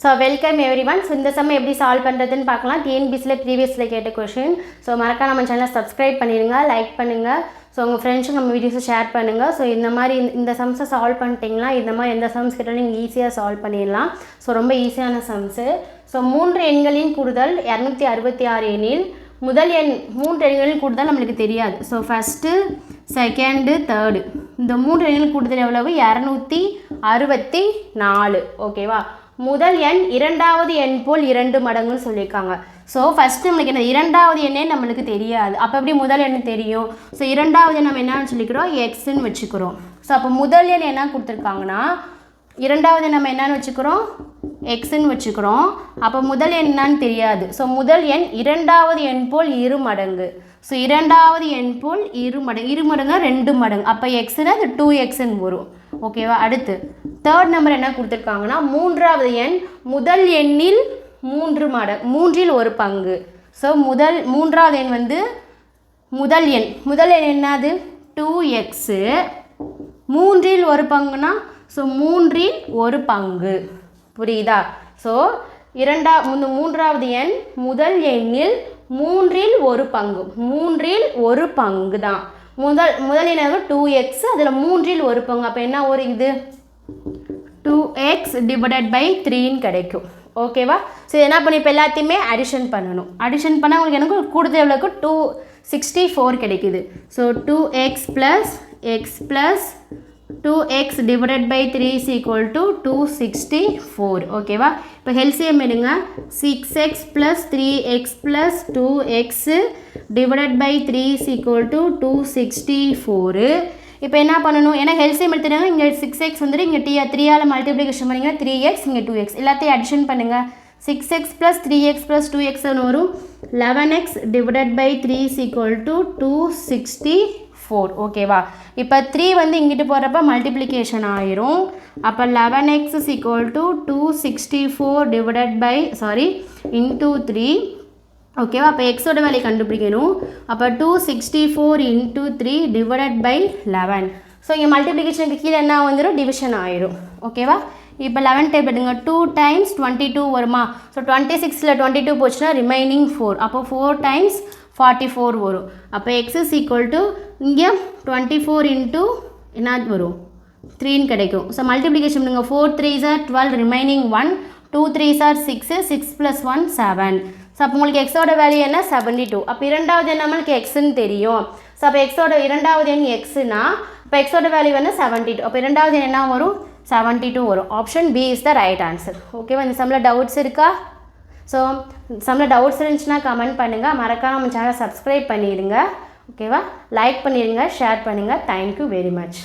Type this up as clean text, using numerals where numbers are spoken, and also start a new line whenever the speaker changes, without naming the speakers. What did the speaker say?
So welcome every one. So இந்த சம்ம எப்படி சால்வ் பண்ணுறதுன்னு பார்க்கலாம். டிஎன்பிசியில் ப்ரீவியஸில் கேட்ட கொஷின். ஸோ மறக்காம நம்ம சேனலை சப்ஸ்கிரைப் பண்ணிடுங்க, லைக் பண்ணுங்கள். ஸோ உங்கள் ஃப்ரெண்ட்ஸுக்கு நம்ம வீடியோஸை ஷேர் பண்ணுங்கள். ஸோ இந்த மாதிரி இந்த சம்ஸை சால்வ் பண்ணிட்டீங்களா, இந்த மாதிரி எந்த சம்ஸ் கிட்டாலும் நீங்கள் ஈஸியாக சால்வ் பண்ணிடலாம். ஸோ ரொம்ப ஈஸியான சம்ஸு. ஸோ 3 எண்களின் கூடுதல் 266 எண்ணில் முதல் எண் 3 எண்களின் கூடுதல் நம்மளுக்கு தெரியாது. ஸோ ஃபஸ்ட்டு, செகண்டு, தேர்டு இந்த 3 எண்களின் கூடுதல் எவ்வளவு? 264. ஓகேவா? முதல் எண் இரண்டாவது எண் போல் 2 மடங்குன்னு சொல்லியிருக்காங்க. ஸோ ஃபஸ்ட்டு நம்மளுக்கு என்ன, இரண்டாவது எண்ணே நம்மளுக்கு தெரியாது. அப்போ எப்படி முதல் எண் தெரியும்? ஸோ இரண்டாவது எண் நம்ம என்னன்னு சொல்லிக்கிறோம்? எக்ஸ்ன்னு வச்சுக்கிறோம். ஸோ அப்போ முதல் எண் என்ன கொடுத்துருக்காங்கன்னா, இரண்டாவது நம்ம என்னன்னு வச்சுக்கிறோம்? எக்ஸ்ன்னு வச்சுக்கிறோம். அப்போ முதல் எண் என்னன்னு தெரியாது. ஸோ முதல் எண் இரண்டாவது எண் போல் 2 மடங்கு. ஸோ இரண்டாவது எண் போல் 2 மடங்கு, 2 மடங்கு 2 மடங்கு. அப்போ எக்ஸ்னா அது 2xன்னு வரும். ஓகேவா? அடுத்து தேர்ட் நம்பர் என்ன கொடுத்துருக்காங்கன்னா, மூன்றாவது எண் முதல் எண்ணில் 3 மடங்கு, 3இல் 1 பங்கு. ஸோ மூன்றாவது எண் வந்து முதல் எண் என்னது? 2x. 3இல் 1 பங்குனா ஸோ 3இல் 1 பங்கு. புரியுதா? ஸோ மூன்றாவது எண் முதல் எண்ணில் 3இல் 1 பங்கு, 3இல் 1 பங்கு தான். முதல் எண் 2x, அதில் 3இல் 1 பங்கு. அப்போ என்ன ஒரு இது 2x டிவைடட் பை 3ன்னு கிடைக்கும். ஓகேவா? ஸோ என்ன பண்ணி இப்போ எல்லாத்தையுமே அடிஷன் பண்ணணும். அடிஷன் பண்ணால் உங்களுக்கு எனக்கு கூடுதல் எவ்வளோக்கு 264 கிடைக்குது. So 2x plus X plus 2x divided by 3 is equal to 264. ஓகேவா? இப்போ ஹெல்சியம் எடுங்க. 6x plus 3x plus 2x divided by 3 is equal to 264. இப்போ என்ன பண்ணணும்? ஏன்னா ஹெல்சியம் எடுத்துட்டாங்க. இங்கே 6x வந்துட்டு இங்கே 3ஆல் மல்டிப்ளிகேஷன் பண்ணிங்கன்னா 3x, இங்கே 2x எல்லாத்தையும் அடிஷன் பண்ணுங்கள். 6x plus 3x plus 2x வரும். 11x divided by 3 is equal to 264. ஓகேவா? இப்போ 3 வந்து இங்கிட்டு போகிறப்ப மல்டிப்ளிகேஷன் ஆயிரும். அப்போ 11x is equal to 264 divided by into 3. ஓகேவா? அப்போ எக்ஸோட வேல்யூ கண்டுபிடிக்கணும். அப்போ 264 into 3 divided by 11. ஸோ இங்கே மல்டிப்ளிகேஷனுக்கு கீழே என்ன வந்துடும்? டிவிஷன் ஆயிரும். ஓகேவா? இப்போ 11 டைப் எடுங்க. 2 times 22 வருமா? ஸோ 26ல் 22 போச்சுன்னா ரிமைனிங் 4. அப்போ 4 times 44 வரும். அப்போ எக்ஸ் இஸ் ஈக்குவல் டு இங்கே 24 இன்ட்டு என்ன வரும்? 3ன்னு கிடைக்கும். ஸோ மல்டிப்ளிகேஷன் பண்ணுங்கள். 4 3s are 12, remaining 1. 2 3s are 6, 6 + 1 7. So அப்போ உங்களுக்கு எக்ஸோட வேல்யூ என்ன? 72. அப்போ இரண்டாவது எண் நம்மளுக்கு எக்ஸ்ன்னு தெரியும். ஸோ அப்போ எக்ஸோட இரண்டாவது எண் எக்ஸ்னா இப்போ எக்ஸோட வேல்யூ என்ன? 72. அப்போ இரண்டாவது எண் என்ன வரும்? 72 வரும். Option B is the right answer. ஓகேவா? இந்த சம்மில் டவுட்ஸ் இருக்கா? ஸோ சம்மில் டவுட்ஸ் இருந்துச்சுன்னா கமெண்ட் பண்ணுங்கள். மறக்காம நம்ம சேனலை சப்ஸ்கிரைப் பண்ணிடுங்க. ஓகேவா? லைக் பண்ணிடுங்க, ஷேர் பண்ணுங்கள். Thank you very much.